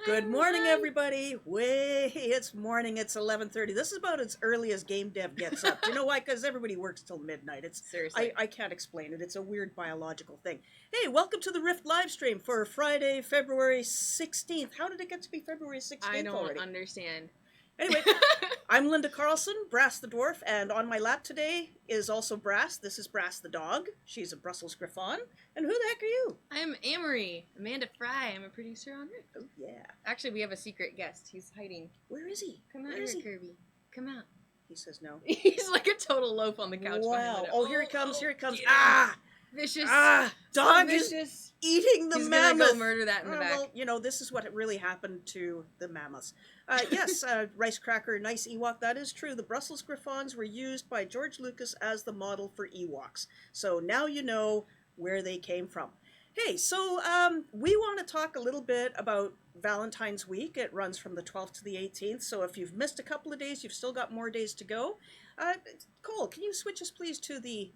Good morning, everybody. It's morning. It's 11:30. This is about as early as game dev gets up. Do you know why? Because everybody works till midnight. Seriously. I can't explain it. It's a weird biological thing. Hey, welcome to the Rift live stream for Friday, February 16th. How did it get to be February 16th I don't already? understand. Anyway, I'm Linda Carlson, Brasse the dwarf, and on my lap today is also Brasse. This is Brasse the dog. She's a Brussels Griffon. And who the heck are you? I'm Amary, Amanda Fry. I'm a producer on Rift. Oh, yeah. Actually, we have a secret guest. He's hiding. Where is he? Come out Where here, is he? Kirby. Come out. He says no. He's like a total loaf on the couch. Wow. Behind Oh, here he comes. Here he comes. Get Ah! Vicious. Ah! Dog Vicious. is eating the He's mammoth. gonna go murder that in the back. Well, you know, this is what really happened to the mammoths. Yes, Rice Cracker, nice Ewok. That is true. The Brussels Griffons were used by George Lucas as the model for Ewoks. So now you know where they came from. Hey, so we want to talk a little bit about Valentine's Week. It runs from the 12th to the 18th. So if you've missed a couple of days, you've still got more days to go. Cole, can you switch us please to the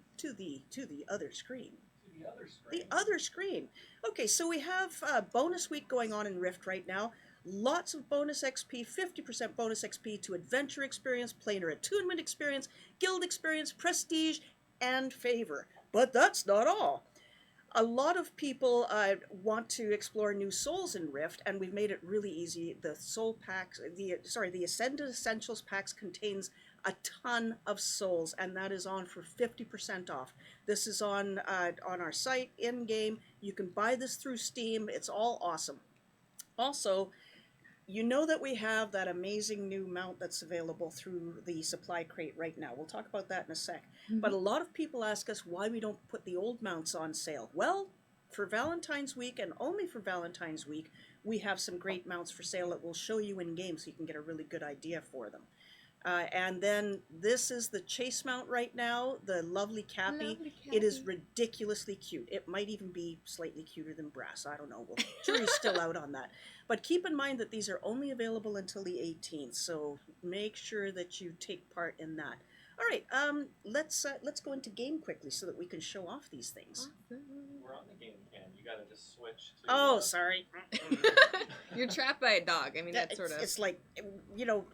other screen? The other screen. Okay, so we have bonus week going on in Rift right now. Lots of bonus XP, 50% bonus XP to adventure experience, planar attunement experience, guild experience, prestige, and favor. But that's not all. A lot of people want to explore new souls in Rift, and we've made it really easy. The soul packs, the Ascended Essentials packs contains a ton of souls, and that is on for 50% off. This is on our site, in-game. You can buy this through Steam. It's all awesome. Also, you know that we have that amazing new mount that's available through the supply crate right now. We'll talk about that in a sec. Mm-hmm. But a lot of people ask us why we don't put the old mounts on sale. Well, for Valentine's Week, and only for Valentine's Week, we have some great mounts for sale that we'll show you in game so you can get a really good idea for them. And then this is the chase mount right now, the lovely Cappy. It is ridiculously cute. It might even be slightly cuter than Brasse. I don't know. Well, jury's still out on that. But keep in mind that these are only available until the 18th, so make sure that you take part in that. All right, let's go into game quickly so that we can show off these things. We're on the game again. You gotta just switch to... Oh, sorry. You're trapped by a dog. I mean, that's sort of... It's like, you know...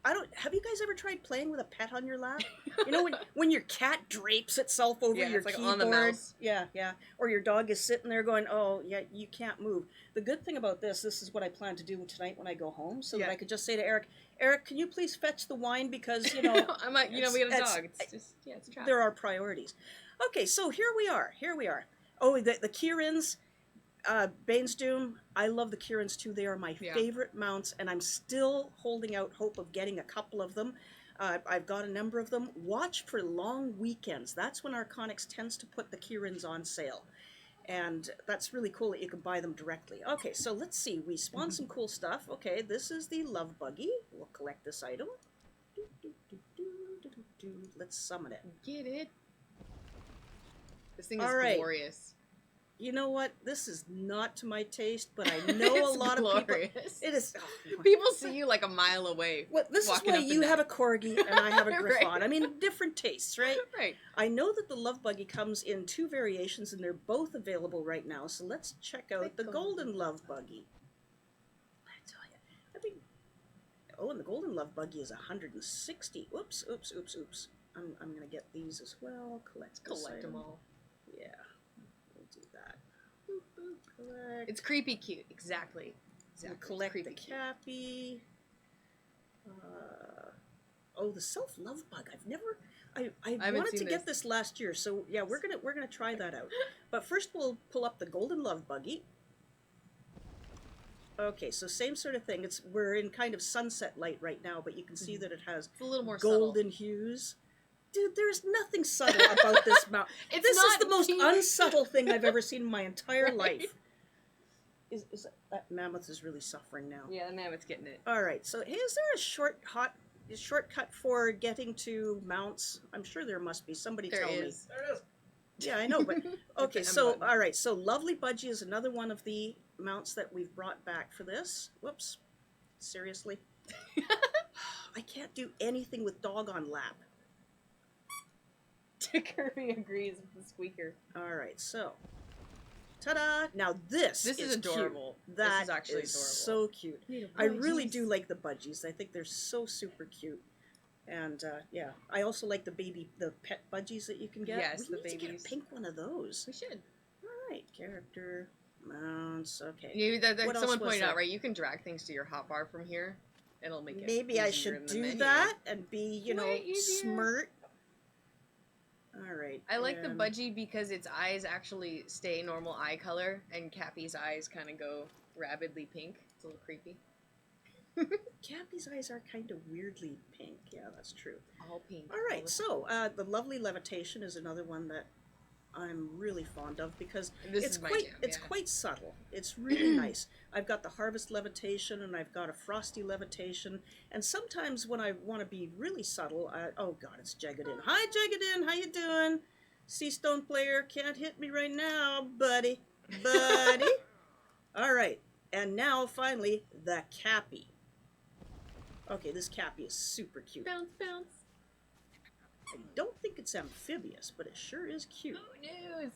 have you guys ever tried playing with a pet on your lap? You know, when your cat drapes itself over your it's like keyboard? on the mouse. Yeah. Or your dog is sitting there going, oh, yeah, you can't move. The good thing about this is what I plan to do tonight when I go home, so that I could just say to Eric, can you please fetch the wine? Because, you know... I'm like, we got a dog. It's just, it's a trap. There are priorities. Okay, so here we are. Oh, the Kirins... Bane's Doom, I love the Kirins too. They are my favorite mounts, and I'm still holding out hope of getting a couple of them. I've got a number of them. Watch for long weekends. That's when Arconics tends to put the Kirins on sale. And that's really cool that you can buy them directly. Okay, so let's see. We spawned some cool stuff. Okay, this is the Love Buggy. We'll collect this item. Let's summon it. Get it? This thing is glorious. You know what? This is not to my taste, but I know a lot of people... It is... Oh, people see you like a mile away. Well, this is why you have a Corgi and I have a Griffon. Right. I mean, different tastes, right? Right. I know that the Love Buggy comes in 2 variations, and they're both available right now, so let's check out the Golden Love Buggy. I tell you, I mean... Oh, and the Golden Love Buggy is 160. Oops. I'm going to get these as well. Collect them all. Yeah. Do that. Collect. It's creepy cute. Exactly. Collect the Cappy. Oh, the self-love bug. I wanted to get this last year, so yeah, we're gonna try that out. But first we'll pull up the Golden Love Buggy. Okay, so same sort of thing. We're in kind of sunset light right now, but you can see that it has a little more golden hues. Dude, there's nothing subtle about this mount. This is the most unsubtle thing I've ever seen in my entire life. Is that mammoth is really suffering now? Yeah, the mammoth's getting it. All right, so hey, is there a shortcut for getting to mounts? I'm sure there must be. Somebody tell me. There it is. Yeah, I know, but okay. So all right, so Lovely Budgie is another one of the mounts that we've brought back for this. Whoops, seriously, I can't do anything with dog on lap. Kirby agrees with the squeaker. All right, so Ta-da! Now this is adorable. Cute. That this is actually is adorable. so cute. I really do like the budgies. I think they're so super cute. And yeah, I also like the pet budgies that you can get. Yes, we the need to babies. get a pink one of those. We should. All right, character mounts. Okay. Yeah, someone pointed there? out, right? You can drag things to your hotbar from here. It'll make it. Maybe I easier should in the do menu. that and be, you know, Way easier. smart. All right. I like the budgie because its eyes actually stay normal eye color, and Cappy's eyes kind of go rabidly pink. It's a little creepy. Cappy's eyes are kind of weirdly pink. Yeah, that's true. All pink. All right, so the lovely levitation is another one that I'm really fond of because it's quite subtle. It's really nice. I've got the harvest levitation and I've got a frosty levitation, and sometimes when I want to be really subtle, oh god, it's Jaggedin. Hi Jaggedin, how you doing? Sea Stone player, can't hit me right now, buddy. All right, and now finally the Cappy. Okay, this Cappy is super cute. Bounce, bounce. I don't think it's amphibious, but it sure is cute. Oh, news.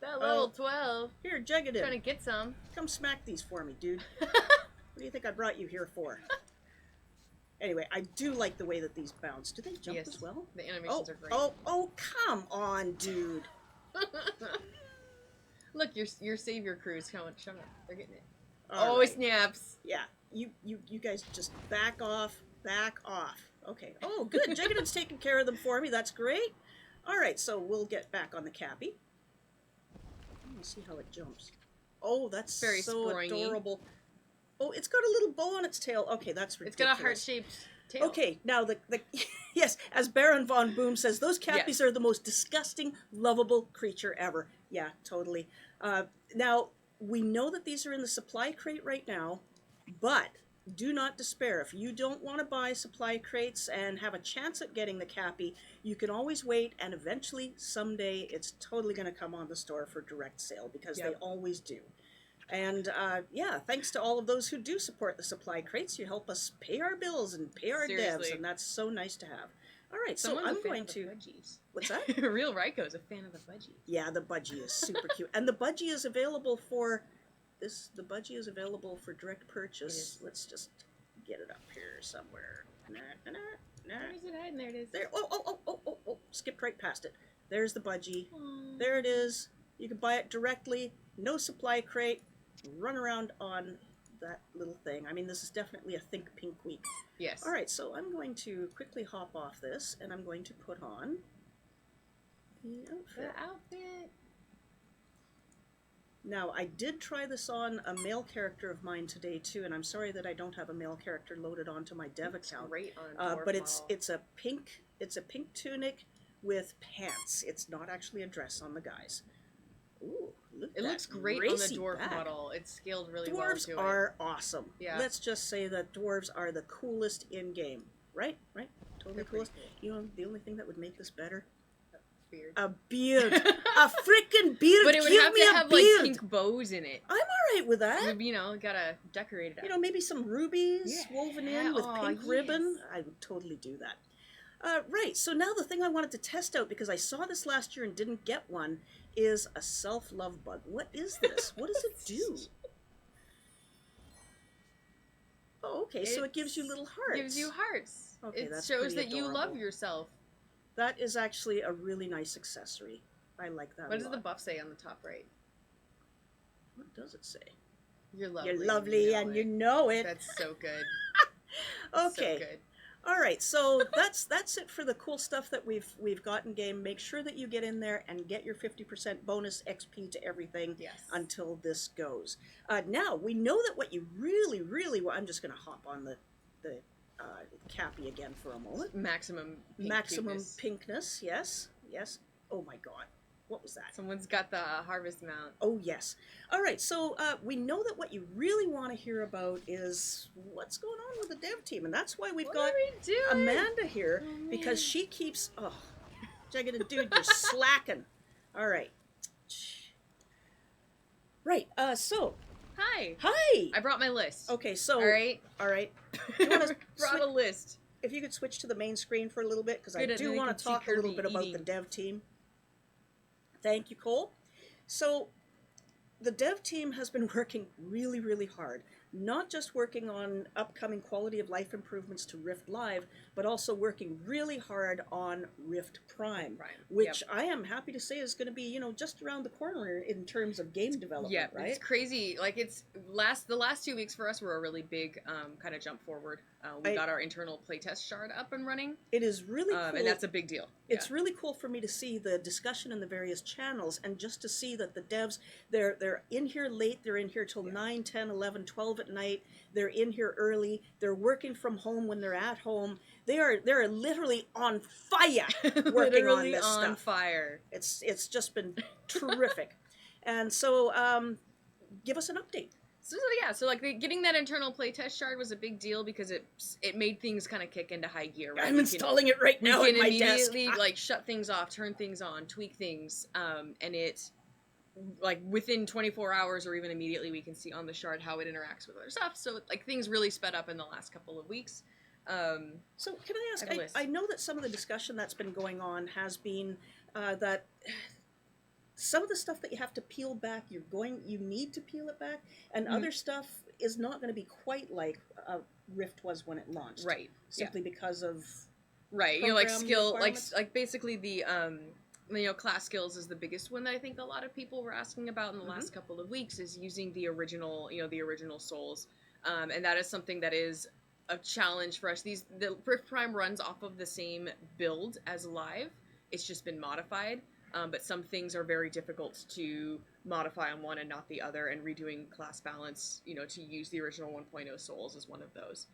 That level 12. Here, Jaggedin. Trying to get some. Come smack these for me, dude. What do you think I brought you here for? Anyway, I do like the way that these bounce. Do they jump as well? The animations are great. Oh, come on, dude. Look, your savior crew's coming. Shut up. They're getting it. All right. Snaps. Yeah, you guys just back off. Okay. Oh, good. Jaggedin's taking care of them for me. That's great. All right, so we'll get back on the Cappy. Let's see how it jumps. Oh, that's very so springy. Adorable. Oh, it's got a little bow on its tail. Okay, that's ridiculous. It's got a heart-shaped tail. Okay, now the yes, as Baron von Boom says, those Cappies are the most disgusting, lovable creature ever. Yeah, totally. Now, we know that these are in the supply crate right now, but do not despair. If you don't want to buy supply crates and have a chance at getting the Cappy, you can always wait, and eventually, someday, it's totally going to come on the store for direct sale, because they always do. And, yeah, thanks to all of those who do support the supply crates. You help us pay our bills and pay our devs, and that's so nice to have. All right, Someone's so I'm going to... What's that? Real Ryko's a fan of the budgie. Yeah, the budgie is super cute. And the budgie is available for... The budgie is available for direct purchase. Let's just get it up here somewhere. Where is it hiding? There it is. There. Oh. Skipped right past it. There's the budgie. Aww. There it is. You can buy it directly. No supply crate. Run around on that little thing. I mean, this is definitely a Think Pink week. Yes. All right, so I'm going to quickly hop off this, and I'm going to put on the outfit. Now, I did try this on a male character of mine today too, and I'm sorry that I don't have a male character loaded onto my dev account. Great on a but it's a pink tunic with pants. It's not actually a dress on the guys. Ooh, look at that. It looks great on the dwarf model. It's scaled really well to it. Dwarves are awesome. Yeah. Let's just say that dwarves are the coolest in game. Right? Totally coolest. Cool. You know, the only thing that would make this better. Beard. A beard. A freaking beard. But it would Give have me to a have beard. like pink bows in it. I'm alright with that. You know, gotta decorate it up. You know, maybe some rubies woven in with pink ribbon. I would totally do that. Right, so now the thing I wanted to test out, because I saw this last year and didn't get one, is a self-love bug. What is this? What does it do? Oh, okay, so it gives you little hearts. Gives you hearts. Okay, it that's shows pretty that you love adorable. yourself. That is actually a really nice accessory. I like that What a does the lot. buff say on the top right? What does it say? You're lovely. You're lovely and you know it. That's so good. Okay. So good. All right, so that's it for the cool stuff that we've got in game. Make sure that you get in there and get your 50% bonus XP to everything until this goes. Now, we know that what you really, really want... I'm just going to hop on the Cappy again for a moment. Maximum pinkness, yes. Oh my god. What was that? Someone's got the harvest mount. Oh, yes. All right, so we know that what you really want to hear about is what's going on with the dev team, and that's why we've got Amanda here, because she keeps... Oh, Jagged dude, you're slacking. All right. Right, so... Hi. I brought my list. Okay, so... All right. You brought a list. If you could switch to the main screen for a little bit, because I do want to talk a little bit about the dev team. Thank you, Cole. So, the dev team has been working really, really hard. Not just working on upcoming quality of life improvements to Rift Live, but also working really hard on Rift Prime, which I am happy to say is going to be, you know, just around the corner in terms of game development, right? It's crazy. Like the last 2 weeks for us were a really big kind of jump forward. We got our internal playtest shard up and running. It is really cool. And that's a big deal. It's really cool for me to see the discussion in the various channels and just to see that the devs, they're in here late, they're in here till 9, 10, 11, 12 at night, they're in here early, they're working from home when they're at home. They're literally on fire working on this stuff. On fire. It's just been terrific. And so give us an update. So like getting that internal playtest shard was a big deal because it made things kind of kick into high gear. Right? I'm installing it right now at my desk. We can immediately like shut things off, turn things on, tweak things, and it like within 24 hours or even immediately we can see on the shard how it interacts with other stuff. So like things really sped up in the last couple of weeks. So can I ask? I know that some of the discussion that's been going on has been that. Some of the stuff that you have to peel back, you need to peel it back, and other stuff is not going to be quite like Rift was when it launched. Right. Simply because of you know, like skill, like basically the you know, class skills is the biggest one that I think a lot of people were asking about in the last couple of weeks is using the original, you know, the original souls, and that is something that is a challenge for us. The Rift Prime runs off of the same build as live. It's just been modified. But some things are very difficult to modify on one and not the other, and redoing class balance, you know, to use the original 1.0 souls is one of those.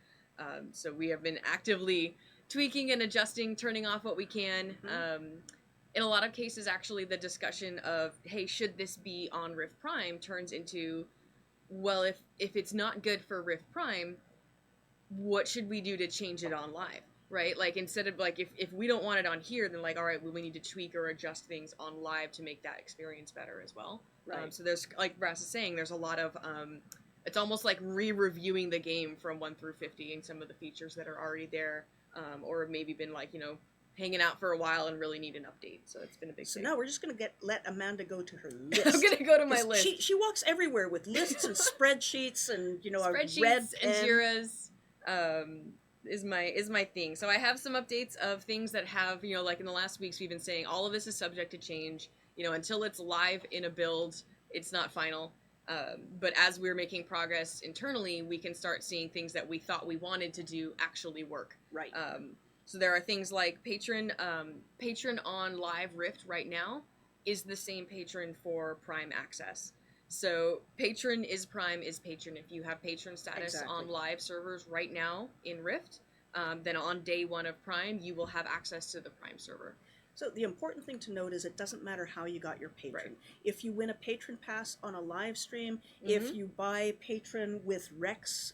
So we have been actively tweaking and adjusting, turning off what we can. In a lot of cases, actually, the discussion of, hey, should this be on Rift Prime turns into, well, if it's not good for Rift Prime, what should we do to change it on live? Right? Like, instead of, like, if we don't want it on here, then, like, all right, well, we need to tweak or adjust things on live to make that experience better as well. Right. So there's, like Brasse is saying, there's a lot of, it's almost like re-reviewing the game from 1 through 50 and some of the features that are already there, or maybe been, like, you know, hanging out for a while and really need an update. So it's been a big thing. So now we're just going to let Amanda go to her list. I'm going to go to my list. She walks everywhere with lists and spreadsheets and, you know, spreadsheets a red and Jiras. Is my thing. So I have some updates of things that have, you know, like in the last weeks we've been saying all of this is subject to change, you know, until it's live in a build, it's not final. But as we're making progress internally, we can start seeing things that we thought we wanted to do actually work. Right. So there are things like patron on live Rift right now is the same patron for Prime access. So patron is Prime is patron. If you have patron status on live servers right now in Rift, then on day 1 of Prime, you will have access to the Prime server. So the important thing to note is it doesn't matter how you got your patron. Right. If you win a patron pass on a live stream, if you buy patron with Rex,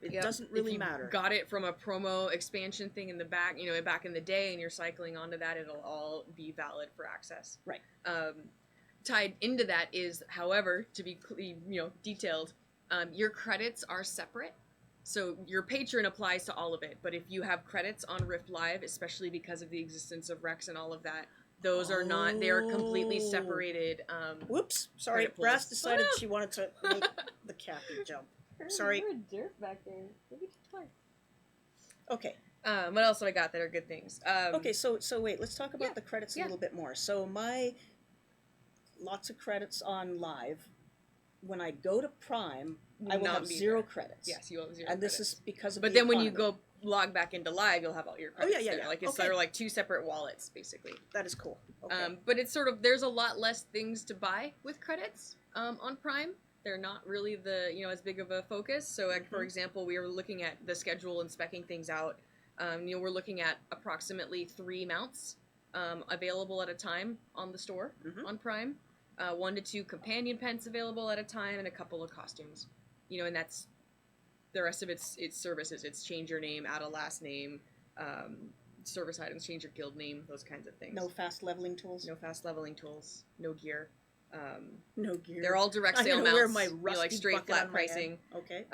it doesn't really matter. If you got it from a promo expansion thing in the back, you know, back in the day, and you're cycling onto that, it'll all be valid for access. Right. Tied into that is, however, to be you know, detailed, your credits are separate. So your patron applies to all of it, but if you have credits on Rift Live, especially because of the existence of Rex and all of that, those are not, they are completely separated. Whoops, sorry, Brasse decided she wanted to make the Cappy jump. Sorry. You're a jerk back there. Maybe twice. Okay. What else have I got that are good things? Okay, so wait, let's talk about the credits a little bit more. So lots of credits on live. When I go to Prime, I will have 0 credits. Yes, you will have 0 and credits. This is because of But then when you go log back into live, you'll have all your credits there. Like, it's sort of like 2 separate wallets, basically. That is cool. Okay. But it's sort of, there's a lot less things to buy with credits on Prime. They're not really the, you know, as big of a focus. So, like, for example, we were looking at the schedule and speccing things out. You know, we're looking at approximately 3 mounts available at a time on the store on Prime. 1 to 2 companion pets available at a time, and a couple of costumes. You know, and that's the rest of it's services. It's change your name, add a last name, service items, change your guild name, those kinds of things. No fast leveling tools. No fast leveling tools. No gear. No gear. They're all direct sale mounts. Wear my you know, like rusty straight flat pricing. Head. Okay.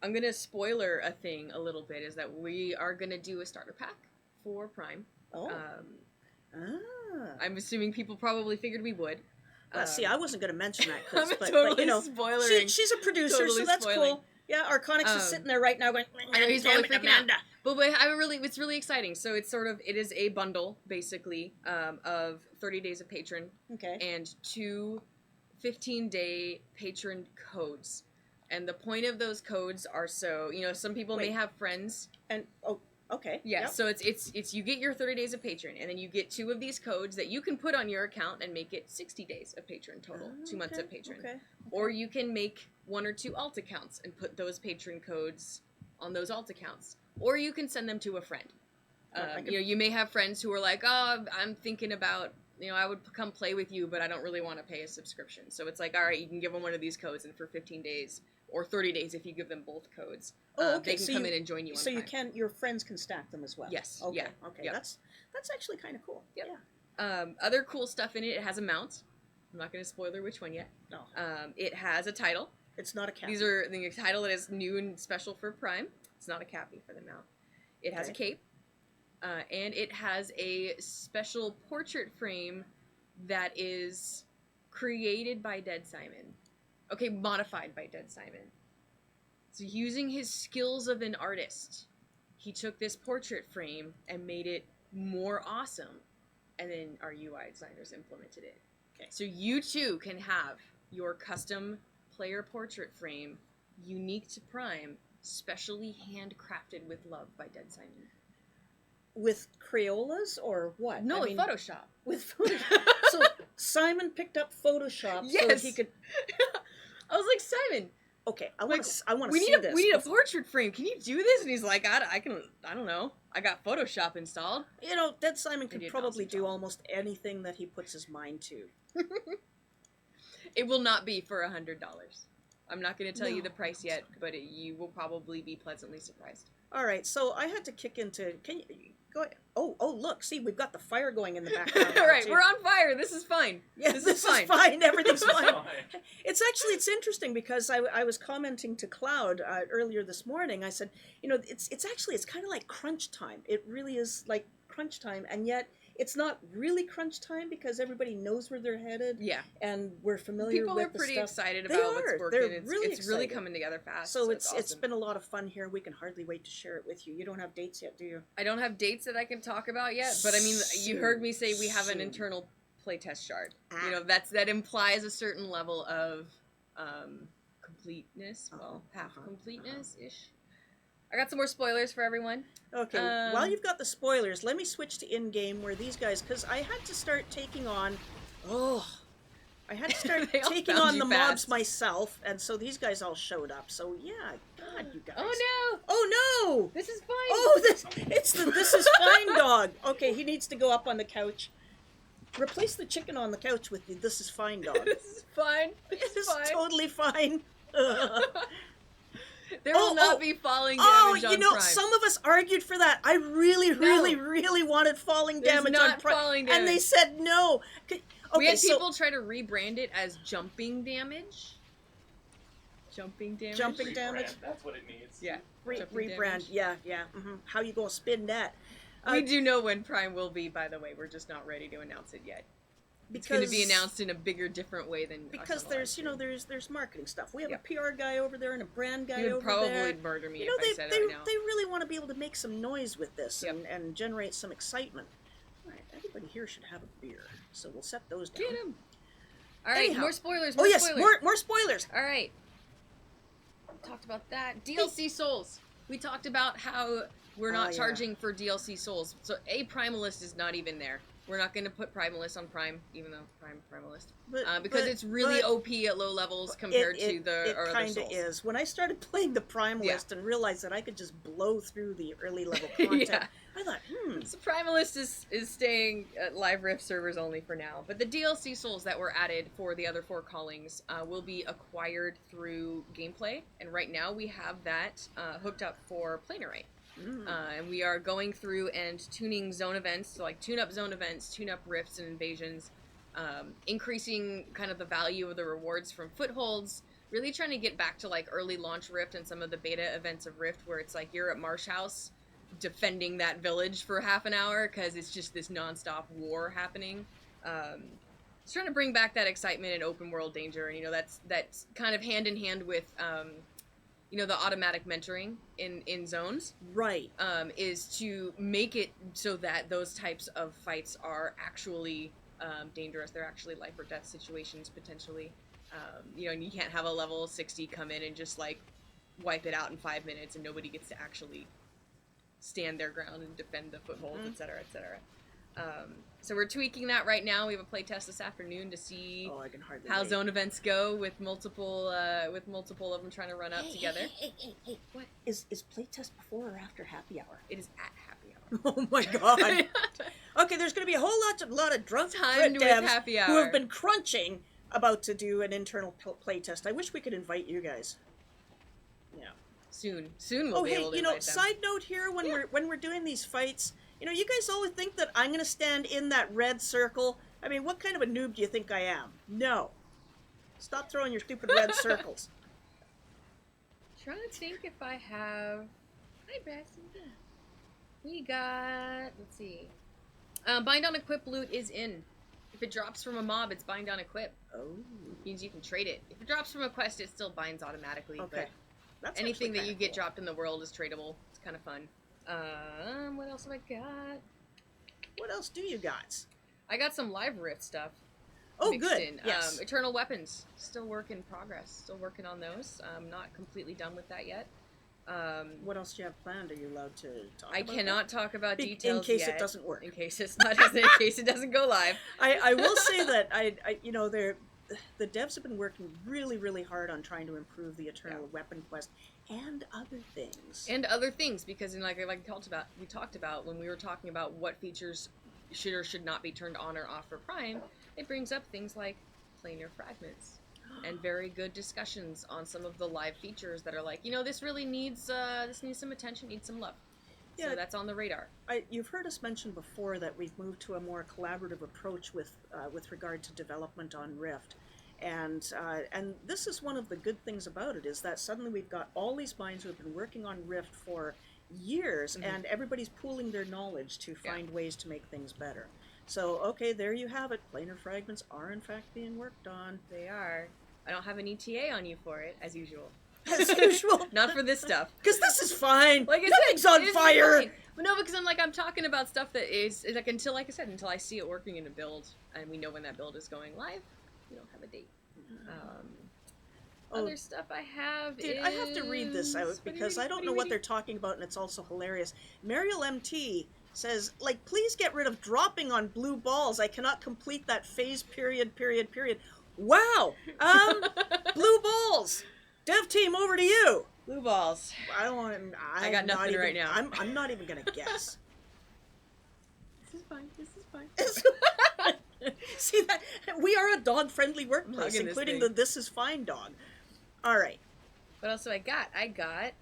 I'm gonna spoiler a thing a little bit. Is that we are gonna do a starter pack for Prime. Oh. I'm assuming people probably figured we would. See, I wasn't going to mention that, Chris, I'm but totally you know, spoilering. she's a producer, Totally so that's spoiling. cool. Yeah, Arconix is sitting there right now going, I know he's damn probably it, freaking Amanda. out. But it's really exciting. So it's it is a bundle, basically, of 30 days of patron. Okay. And 2 15-day patron codes. And the point of those codes are so, you know, some people may have friends. And, okay. Yeah, yep. so it's you get your 30 days of patron, and then you get 2 of these codes that you can put on your account and make it 60 days of patron total, 2 months of patron. Okay. Or you can make 1 or 2 alt accounts and put those patron codes on those alt accounts. Or you can send them to a friend. You know, you may have friends who are like, oh, I'm thinking about, you know, I would come play with you, but I don't really want to pay a subscription. So it's like, all right, you can give them one of these codes, and for 15 days or 30 days if you give them both codes, they can come in and join you on Prime. Your friends can stack them as well. Yes. Okay. Yeah. Okay. Yep. That's actually kind of cool. Yep. Yeah. Other cool stuff in it. It has a mount. I'm not going to spoiler which one yet. No. It has a title. It's not a cap. These are the title that is new and special for Prime. It's not a cappy for the mount. It has a cape, and it has a special portrait frame that is created by Dead Simon. Okay, modified by Dead Simon. So using his skills of an artist, he took this portrait frame and made it more awesome, and then our UI designers implemented it. Okay. So you too can have your custom player portrait frame, unique to Prime, specially handcrafted with love by Dead Simon. With Crayolas or what? No, with Photoshop. With Photoshop. So Simon picked up Photoshop so that he could. I was like, Simon. Okay, I want to see this. We need a portrait frame. Can you do this? And he's like, I don't know. I got Photoshop installed. You know, Dead Simon can probably do almost anything that he puts his mind to. It will not be for $100. I'm not going to tell you the price yet, but you will probably be pleasantly surprised. All right, so I had to kick into. Can you go ahead? Oh, look! See, we've got the fire going in the background. All right, we're on fire. This is fine. Yeah, this is fine. Everything's fine. It's interesting because I was commenting to Cloud earlier this morning. I said, you know, it's kind of like crunch time. It really is like crunch time, and yet it's not really crunch time because everybody knows where they're headed. Yeah. And we're familiar with the stuff. People are pretty excited about what's working. They're really it's really coming together fast. So it's it's awesome. been a lot of fun here. We can hardly wait to share it with you. You don't have dates yet, do you? I don't have dates that I can talk about yet, but I mean, you heard me say we have an internal playtest shard. You know, that implies a certain level of completeness. Well, half completeness-ish. I got some more spoilers for everyone. Okay, while you've got the spoilers, let me switch to in-game where these guys, because I had to start taking on, I had to start taking on the mobs myself, and so these guys all showed up. So yeah, God, you guys. Oh no! This is fine. Oh, this is fine dog. Okay, he needs to go up on the couch. Replace the chicken on the couch with the this is fine dog. This is fine. This is totally fine. There will not be falling damage on Prime. Some of us argued for that. I really wanted falling damage on Prime. Falling damage. And they said no. Okay, we had people try to rebrand it as jumping damage. Jumping damage? Jumping damage? That's what it needs. Yeah. Rebrand. Yeah. Mm-hmm. How you gonna spin that? We do know when Prime will be, by the way. We're just not ready to announce it yet. It's going to be announced in a bigger, different way than because there's marketing stuff. We have a PR guy over there and a brand guy over there. You'd probably murder me if I said it right now. They really want to be able to make some noise with this and generate some excitement. All right, everybody here should have a beer, so we'll set those down. Get 'em. All right, more spoilers. More spoilers. All right. We talked about that. DLC souls. We talked about how we're not charging for DLC souls. So Primalist is not even there. We're not going to put Primalist on Prime, even though Primalist. Because it's really OP at low levels compared to the other souls. It kind of is. When I started playing the Primalist and realized that I could just blow through the early level content, I thought, So Primalist is staying at Live Rift servers only for now. But the DLC souls that were added for the other 4 callings will be acquired through gameplay. And right now we have that hooked up for Planerite. And we are going through and tuning zone events, so like tune up zone events, tune up rifts and invasions, increasing kind of the value of the rewards from footholds, really trying to get back to like early launch Rift and some of the beta events of Rift where it's like you're at Marsh House defending that village for half an hour because it's just this nonstop war happening. It's trying to bring back that excitement and open world danger, and you know that's kind of hand in hand with you know, the automatic mentoring in zones. Right. Is to make it so that those types of fights are actually dangerous. They're actually life or death situations potentially. You know, and you can't have a level 60 come in and just like wipe it out in 5 minutes and nobody gets to actually stand their ground and defend the foothold, et cetera, et cetera. So we're tweaking that right now. We have a play test this afternoon to see how wait. zone events go with multiple of them trying to run up together. Hey. What? Is playtest before or after happy hour? It is at happy hour. Oh my god. Okay, there's going to be a lot of drunk Timed with devs happy hour who have been crunching about to do an internal playtest. I wish we could invite you guys. Yeah. Soon we'll be able to you know, invite them. side note here, when we're doing these fights, you know, you guys always think that I'm going to stand in that red circle. I mean, what kind of a noob do you think I am? No. Stop throwing your stupid red circles. Trying to think if I have... Hi, Brasse. We got... Let's see. Bind on Equip loot is in. If it drops from a mob, it's bind on Equip. Oh. Means you can trade it. If it drops from a quest, it still binds automatically. Okay. But That's anything that you get cool. dropped in the world is tradable. It's kind of fun. What else have I got? What else do you got? I got some live Rift stuff. Oh, mixed good. in. Yes. Eternal Weapons. Still work in progress. Still working on those. I'm not completely done with that yet. What else do you have planned? Are you allowed to talk I about cannot talk about details in case yet, it doesn't work. In case it's not. In case it doesn't go live. I will say that I you know, the devs have been working really hard on trying to improve the Eternal Weapon quest and other things. And other things, because in like we talked about when we were talking about what features should or should not be turned on or off for Prime, it brings up things like planar fragments. And very good discussions on some of the live features that are like, you know, this really needs some attention, needs some love. Yeah, so that's on the radar. You've heard us mention before that we've moved to a more collaborative approach with regard to development on Rift, and this is one of the good things about it, is that suddenly we've got all these minds who have been working on Rift for years, and everybody's pooling their knowledge to find ways to make things better. So, okay, there you have it. Planar fragments are in fact being worked on. They are. I don't have an ETA on you for it, as usual. As usual. Not for this stuff. Because this is fine. Like I Nothing's said, on fire. But no, because I'm talking about stuff that is like until I see it working in a build, and we know when that build is going live, we don't have a date. Other stuff I have I have to read this out because I don't know what they're talking about, and it's also hilarious. Mariel MT says, like, please get rid of dropping on blue balls. I cannot complete that phase period. Wow! Blue balls! Dev team, over to you! Blue balls. I don't want to... I got nothing right now. I'm not even going to guess. This is fine. See, that we are a dog-friendly workplace, Hugging including this the This Is Fine dog. All right. What else do I got? I got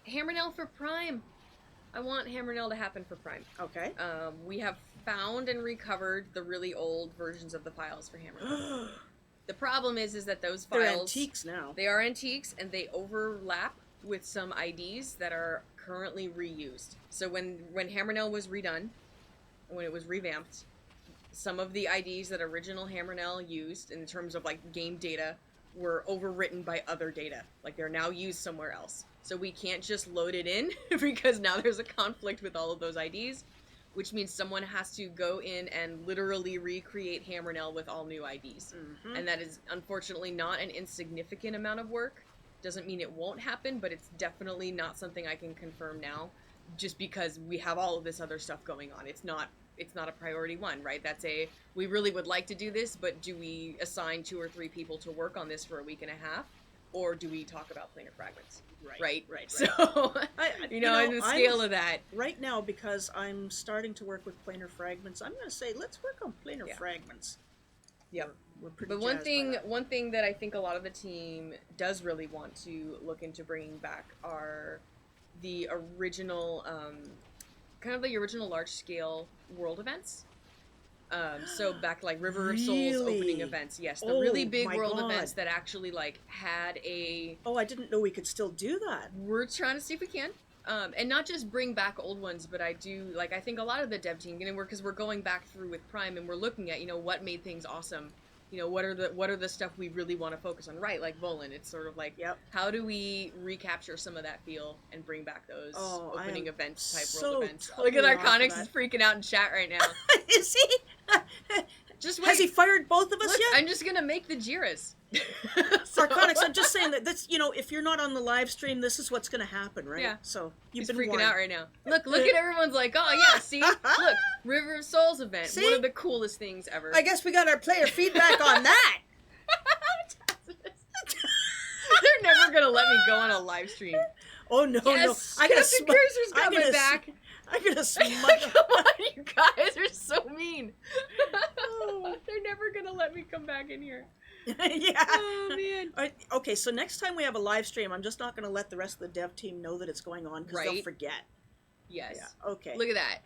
Hammernell for Prime. I want Hammernell to happen for Prime. Okay. We have found and recovered the really old versions of the files for Hammernell. The problem is that those files... They're antiques now. They are antiques, and they overlap with some IDs that are currently reused. So when Hammernell was redone, when it was revamped, some of the IDs that original Hammernell used in terms of like game data were overwritten by other data. Like they're now used somewhere else. So we can't just load it in because now there's a conflict with all of those IDs, which means someone has to go in and literally recreate Hammernell with all new IDs. Mm-hmm. And that is unfortunately not an insignificant amount of work. Doesn't mean it won't happen, but it's definitely not something I can confirm now just because we have all of this other stuff going on. It's not a priority one, right? We really would like to do this, but do we assign 2 or 3 people to work on this for a week and a half? Or do we talk about planar fragments? Right. So, in the scale of that. Right now, because I'm starting to work with planar fragments, I'm going to say, let's work on planar fragments. Yeah. We're pretty But one thing that I think a lot of the team does really want to look into bringing back are the original, kind of the original large-scale world events. So back like River of Souls opening events. Yes, the really big world events that actually like had a... Oh, I didn't know we could still do that. We're trying to see if we can. And not just bring back old ones, but I think a lot of the dev team, because we're going back through with Prime and we're looking at, what made things awesome you know, what are the stuff we really want to focus on, right? Like Volan, it's sort of like, how do we recapture some of that feel and bring back those opening event type world events? Look at Arconix is freaking out in chat right now. Is he? Just wait. Has he fired both of us Look, yet? I'm just gonna make the Jiras. Arconix, I'm just saying that that's, you know, if you're not on the live stream, this is what's going to happen, right? Yeah. So He's been freaking out right now. Look at everyone's like, oh yeah, see, look, River of Souls event, see? one of the coolest things ever. I guess we got our player feedback on that. They're never gonna let me go on a live stream. Oh no, yes, no! Captain Cursor's got my back. I'm gonna smudge. Come on, you guys are so mean. They're never gonna let me come back in here. Yeah. Oh man. Okay, so next time we have a live stream, I'm just not gonna let the rest of the dev team know that it's going on because they'll forget. Yes. Yeah. Okay. Look at that.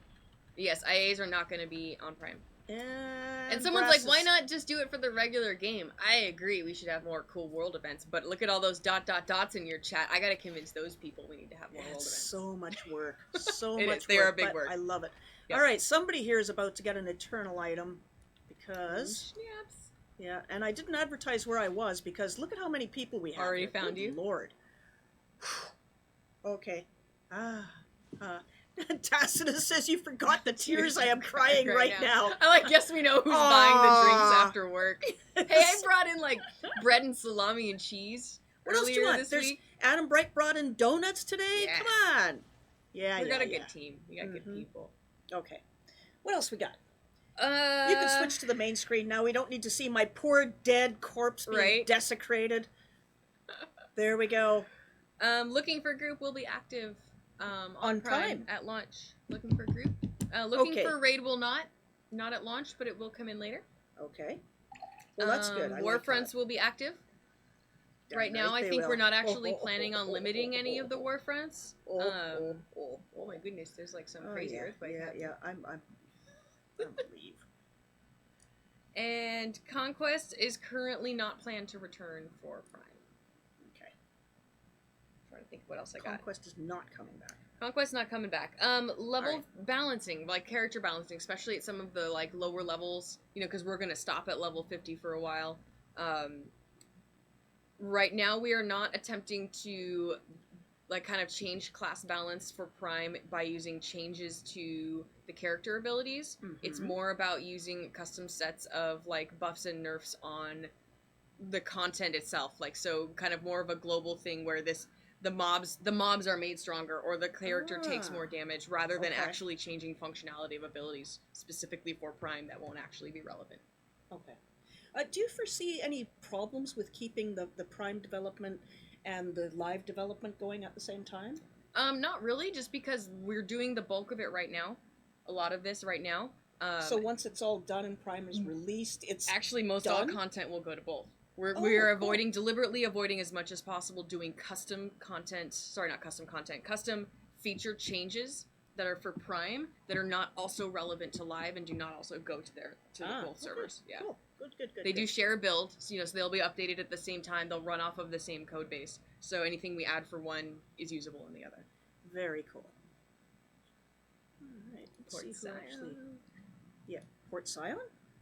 Yes, IAs are not gonna be on Prime. And someone's like, why not just do it for the regular game? I agree, we should have more cool world events, but look at all those ... dots in your chat. I gotta convince those people we need to have more world events. So much work. So much work. They are a big work. I love it. Yep. Alright, somebody here is about to get an Eternal item because... Snaps. Yeah, and I didn't advertise where I was because look at how many people we have. Already here. found Good you? Lord. Okay. Tacitus says you forgot the tears I am crying right now. I guess we know who's buying the drinks after work. Hey, I brought in like bread and salami and cheese earlier this week. Adam Bright brought in donuts today. Yeah. Come on. Yeah, we got a good team. We got good people. Okay. What else we got? You can switch to the main screen now. We don't need to see my poor dead corpse being desecrated. There we go. Looking for group will be active on Prime at launch. Looking for group. Looking for raid will not at launch, but it will come in later. Okay. Well, that's good. Warfronts will be active. Right now, I think we're not actually planning on limiting any of the warfronts. Oh my goodness, there's like some crazy earthquake. Yeah. I'm believe. And Conquest is currently not planned to return for Prime. Okay. Trying to think what else I got. Conquest is not coming back. Conquest not coming back. Level balancing, like character balancing, especially at some of the like lower levels, you know, because we're gonna stop at level 50 for a while. Right now we are not attempting to like kind of change class balance for Prime by using changes to the character abilities. It's more about using custom sets of like buffs and nerfs on the content itself. Like, so kind of more of a global thing where the mobs are made stronger or the character takes more damage rather than actually changing functionality of abilities specifically for Prime that won't actually be relevant. Okay. Do you foresee any problems with keeping the Prime development and the live development going at the same time? Not really, just because we're doing the bulk of it right now. A lot of this right now. So once it's all done and Prime is released, it's actually most done? all content will go to both. We're deliberately avoiding as much as possible doing custom content. Sorry, not custom content. Custom feature changes that are for Prime that are not also relevant to live and do not also go to both servers. Yeah. Cool. Good. They do share a build, so, so they'll be updated at the same time. They'll run off of the same code base. So anything we add for one is usable in the other. Very cool. All right. Port Sion. Yeah, Port Sion?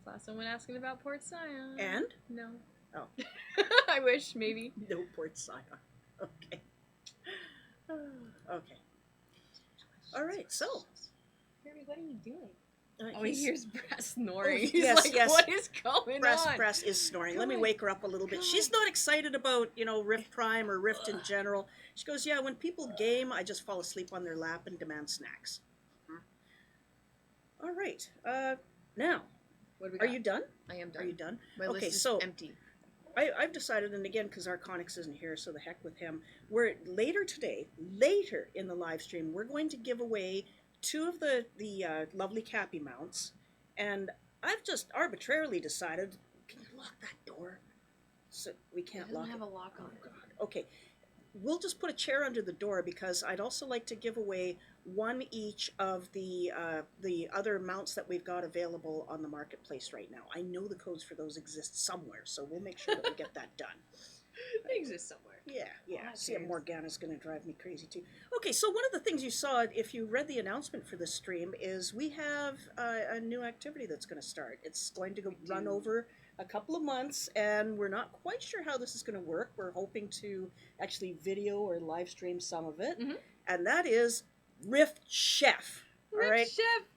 Saw someone asking about Port Sion. And? No. Oh. I wish, maybe. No Port Sion. Okay. Okay. All right, so. Harry, what are you doing? He hears Brasse snoring. Oh, He's like, what is going on? Brasse is snoring. Let me wake her up a little bit. She's not excited about, Rift Prime or Rift in general. She goes, yeah, when people game, I just fall asleep on their lap and demand snacks. All right. Now, are you done? I am done. Are you done? My list is empty. I've decided, and again, because Arconix isn't here, so the heck with him, we're later in the live stream, we're going to give away 2 of the lovely Cappy mounts, and I've just arbitrarily decided, can you lock that door? So we can't lock it. It doesn't have a lock on it. God. Okay, we'll just put a chair under the door because I'd also like to give away 1 each of the other mounts that we've got available on the marketplace right now. I know the codes for those exist somewhere, so we'll make sure that we get that done. They exist somewhere. Yeah. See, Morgana's going to drive me crazy too. Okay, so one of the things you saw, if you read the announcement for this stream, is we have a new activity that's going to start. It's going to run over a couple of months, and we're not quite sure how this is going to work. We're hoping to actually video or live stream some of it, and that is Rift Chef. Rift all right? Chef.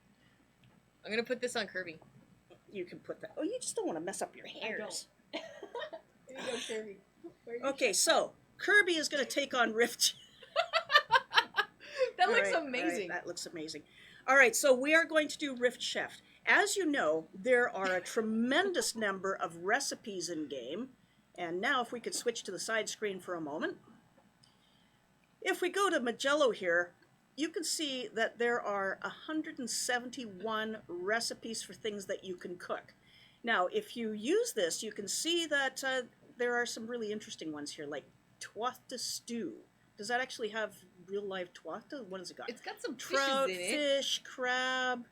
I'm gonna put this on Kirby. You can put that. Oh, you just don't want to mess up your hairs. Here you go, Kirby. Okay, so Kirby is going to take on Rift. That looks amazing. That looks amazing. All right, so we are going to do Rift Chef. As you know, there are a tremendous number of recipes in game. And now if we could switch to the side screen for a moment. If we go to Magello here, you can see that there are 171 recipes for things that you can cook. Now, if you use this, you can see that there are some really interesting ones here, like tuatha stew. Does that actually have real live tuatha? What has it got? It's got some trout, fishes in it. fish, crab.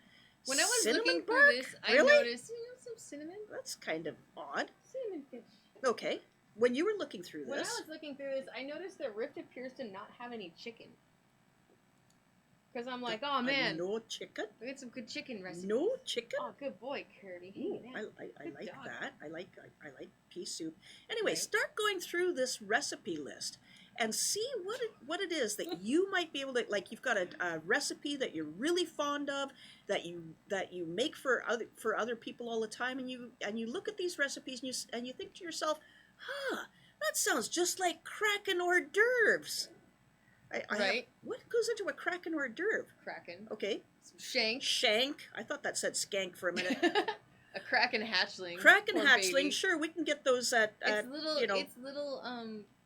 When I was cinnamon looking bark? through this, Really? I noticed some cinnamon. That's kind of odd. Cinnamon fish. Okay. When you were looking through When I this, was looking through this, I noticed that Rift appears to not have any chicken. Because I'm like, oh man, no chicken. we got some good chicken recipes. No chicken. Oh, good boy, Kirby. Ooh, Hey, I man. like dog. that. I like pea soup. Anyway, Right. start going through this recipe list and see what it is that you might be able to, like. You've got a recipe that you're really fond of, that you make for other people all the time, and you look at these recipes and you think to yourself, that sounds just like Kraken hors d'oeuvres. Right. What goes into a Kraken hors d'oeuvre? Kraken. Okay. Some shank. Shank. I thought that said skank for a minute. A Kraken hatchling. Kraken Poor hatchling. baby. Sure, we can get those at It's little. you know, It's little.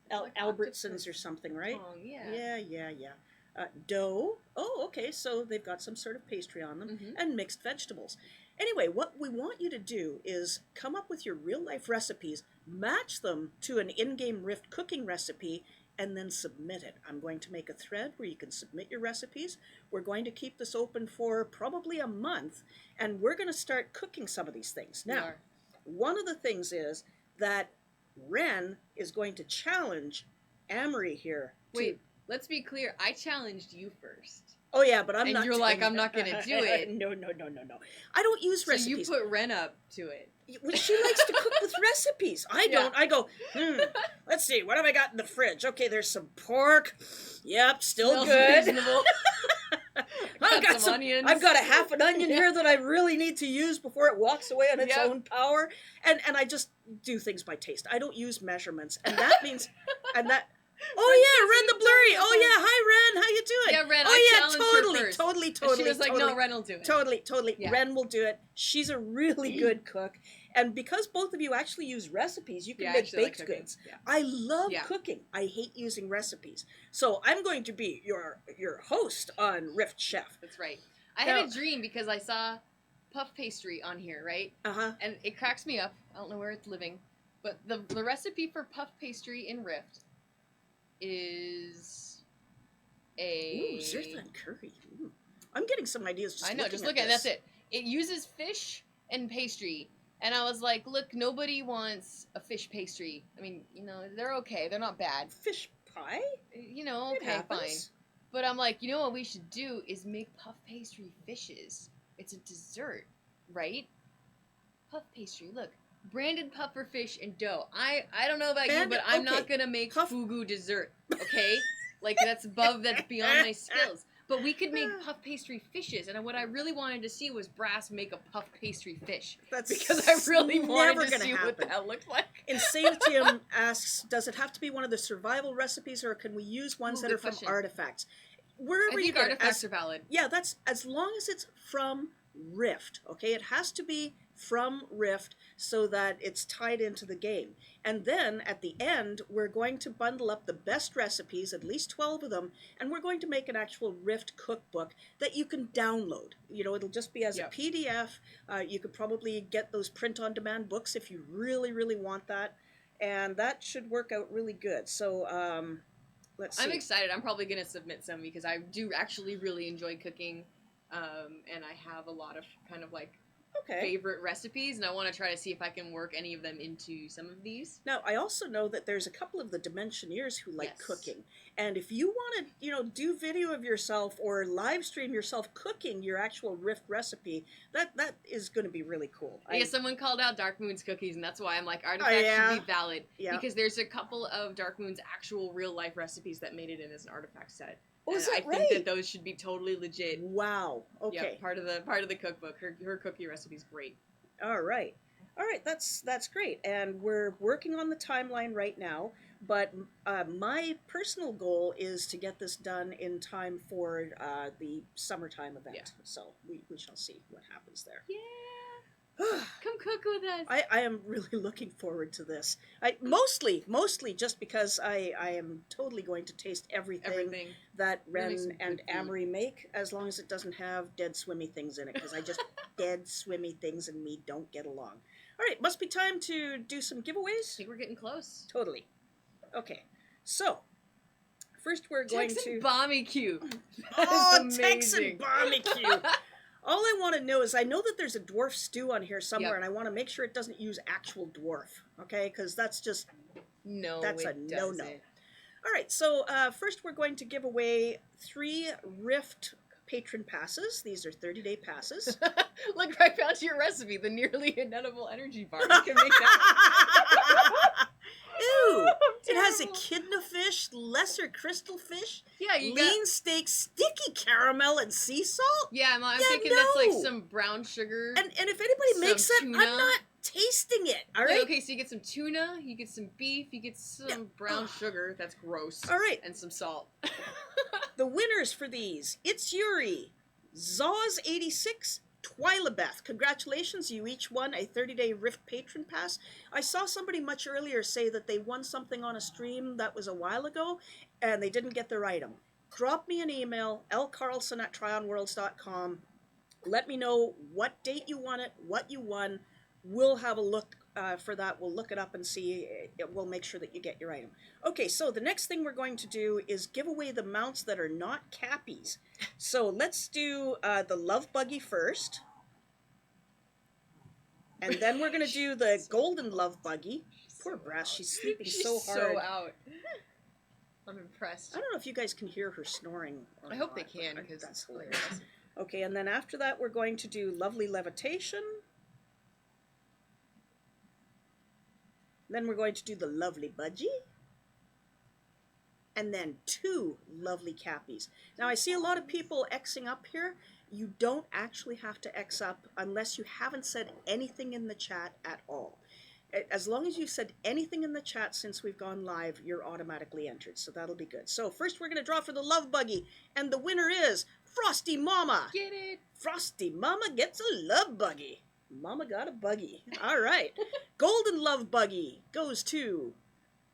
Like Albertsons octopus or something, right? tongue, yeah. Yeah. Dough. Oh, okay. So they've got some sort of pastry on them, and mixed vegetables. Anyway, what we want you to do is come up with your real life recipes, match them to an in-game Rift cooking recipe, and then submit it. I'm going to make a thread where you can submit your recipes. We're going to keep this open for probably a month, and we're going to start cooking some of these things. Now, one of the things is that Ren is going to challenge Amary here. Wait, let's be clear. I challenged you first. Oh yeah, but I'm and not. You're like, I'm not gonna do it. No. I don't use So recipes. you put Ren up to it. Well, she likes to cook with recipes. I don't. I go, let's see, what have I got in the fridge? Okay, there's some pork. Yep, still Smells good. reasonable. I've got some onions. I've got a half an onion here that I really need to use before it walks away on its own power. And I just do things by taste. I don't use measurements. And that means, oh yeah, Ren the Blurry. Oh yeah, hi Ren, how you doing? Yeah, Ren, oh I yeah, challenged her first. totally. And she was like, no, Ren will do it. Totally. Yeah. Ren will do it. She's a really good cook. And because both of you actually use recipes, you can make baked goods. Yeah. I love cooking. I hate using recipes. So I'm going to be your host on Rift Chef. That's right. I had a dream because I saw puff pastry on here, right? Uh-huh. And it cracks me up. I don't know where it's living. But the recipe for puff pastry in Rift is Ooh, zircon curry. Ooh. I'm getting some ideas just I know, just look at this. that's it. It uses fish and pastry. And I was like, look, nobody wants a fish pastry. I mean, they're okay. They're not bad. Fish pie? Okay, fine. But I'm like, you know what we should do is make puff pastry fishes. It's a dessert, right? Puff pastry, look. Branded puffer fish and dough. I don't know about you, but I'm not going to make fugu dessert, okay? Like, that's beyond my skills. But we could make puff pastry fishes, and what I really wanted to see was Brasse make a puff pastry fish. That's because I really wanted to see happen. what that looked like. Insatium asks, does it have to be one of the survival recipes, or can we use ones that are from artifacts? Wherever I think artifacts are valid. Yeah, that's as long as it's from Rift, okay? It has to be from Rift so that it's tied into the game. And then at the end, we're going to bundle up the best recipes, at least 12 of them, and we're going to make an actual Rift cookbook that you can download. It'll just be as a PDF. You could probably get those print-on-demand books if you really, really want that. And that should work out really good. So, let's see. I'm excited. I'm probably going to submit some because I do actually really enjoy cooking. And I have a lot of kind of like favorite recipes, and I want to try to see if I can work any of them into some of these. Now, I also know that there's a couple of the Dimensioneers who like cooking, and if you want to, do video of yourself or live stream yourself cooking your actual Rift recipe, that is going to be really cool. Yeah, someone called out Dark Moon's cookies, and that's why I'm like, artifact should be valid, because there's a couple of Dark Moon's actual real-life recipes that made it in as an artifact set. Oh, is that right? I think that those should be totally legit. Wow. Okay. Yeah, part of the cookbook. Her cookie recipe's great. All right. That's great. And we're working on the timeline right now. But my personal goal is to get this done in time for the summertime event. Yeah. So we shall see what happens there. Yeah. Come cook with us. I am really looking forward to this. Mostly just because I am totally going to taste everything. That Ren and Amary make, as long as it doesn't have dead swimmy things in it, because dead swimmy things and me don't get along. All right, must be time to do some giveaways. I think we're getting close. Totally. Okay, so first we're going Texan barbecue. Texan barbecue. All I want to know is, I know that there's a dwarf stew on here somewhere, and I want to make sure it doesn't use actual dwarf, okay? Because that's just... that's a no-no. All right, so first we're going to give away 3 Rift patron passes. These are 30-day passes. Look, I found your recipe, the nearly inedible energy bar. You can make that. Ew! It has echidna fish, lesser crystal fish, lean steak, sticky caramel, and sea salt. Yeah, I'm thinking that's like some brown sugar. And if anybody makes it, I'm not tasting it. All right. Okay, so you get some tuna, you get some beef, you get some brown sugar. That's gross. All right. And some salt. The winners for these: It's Yuri, Zaws86, Twilabeth. Congratulations, you each won a 30-day Rift patron pass. I saw somebody much earlier say that they won something on a stream that was a while ago, and they didn't get their item. Drop me an email, lcarlson@trionworlds.com. Let me know what date you won it, what you won. We'll have a look for that. We'll look it up and see. We'll make sure that you get your item. Okay, so the next thing we're going to do is give away the mounts that are not cappies. So let's do the Love Buggy first. And then we're going to do the Golden Love Buggy. Poor Brasse, she's sleeping so hard. So out. I'm impressed. I don't know if you guys can hear her snoring. I hope they can, because that's hilarious. Okay, and then after that, we're going to do Lovely Levitation. Then we're going to do the Lovely Budgie. And then 2 lovely cappies. Now, I see a lot of people Xing up here. You don't actually have to X up unless you haven't said anything in the chat at all. As long as you've said anything in the chat since we've gone live, you're automatically entered. So that'll be good. So first we're going to draw for the Love Buggy. And the winner is Frosty Mama. Get it? Frosty Mama gets a Love Buggy. Mama got a buggy. All right. Golden Love Buggy goes to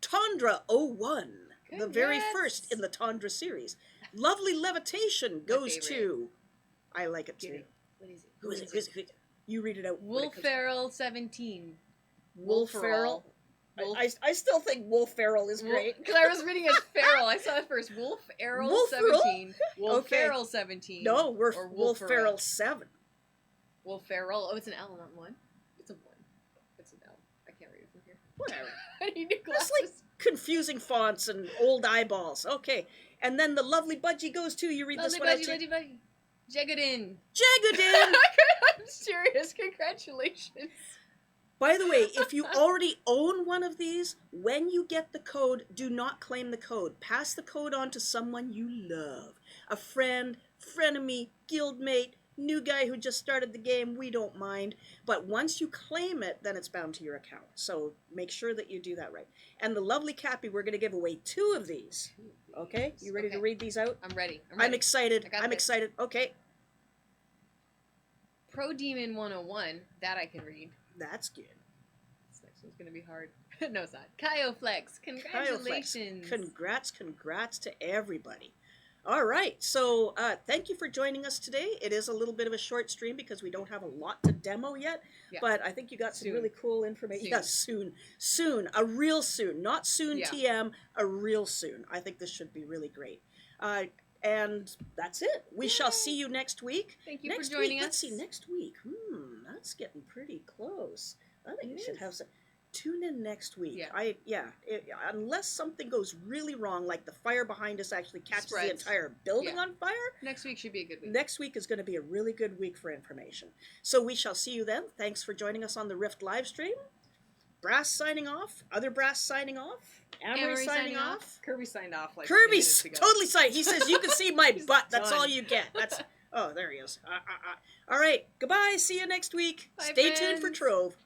Tundra 01, the very first in the Tundra series. Lovely Levitation goes to... I like it too. What is it? Who is it? You read it out. Wolf Ferrell 17. Wolf Ferrell? I still think Wolf Ferrell is great. Because I was reading as Ferrell. I saw it first. Wolf Ferrell 17. Wolf Ferrell 17. No, we're Wolf Ferrell 7. Wolf Ferrell. Oh, it's an L, not 1. It's a 1. It's an L. I can't read it from here. Whatever. I need new glasses. It's like confusing fonts and old eyeballs. Okay. And then the Lovely Budgie goes to, you read this one out too. Budgie. Jagadin. Jagadin! I'm serious. Congratulations. By the way, if you already own one of these, when you get the code, do not claim the code. Pass the code on to someone you love. A friend, frenemy, guildmate, new guy who just started the game, we don't mind. But once you claim it, then it's bound to your account. So make sure that you do that right. And the lovely Cappy, we're going to give away 2 of these. Okay? You ready to read these out? I'm ready. I'm excited. I'm excited. Okay. Pro Demon 101, that I can read. That's good. This next one's going to be hard. No, it's not. Kyoflex, congratulations. Kyoflex. Congrats to everybody. All right, so thank you for joining us today. It is a little bit of a short stream because we don't have a lot to demo yet, but I think you got some really cool information. Yeah, soon, a real soon, not soon TM, a real soon. I think this should be really great. And that's it. We shall see you next week. Thank you for joining us. Let's see, next week. It's getting pretty close. I think It we should is. have some. Tune in next week. Yeah. Unless something goes really wrong, like the fire behind us actually catches the Spreads. entire building Yeah. on fire, Next week should be a good week. next week is going to be a really good week for information. So we shall see you then. Thanks for joining us on the Rift live stream. Brasse signing off. Other Brasse signing off. Amary signing off. Kirby signed off like Kirby's 20 minutes ago. totally signed. He says, you can see my He's butt. That's done. all you get. That's. Oh, there he is. All right. Goodbye. See you next week. Bye, Stay tuned for friends. Trove.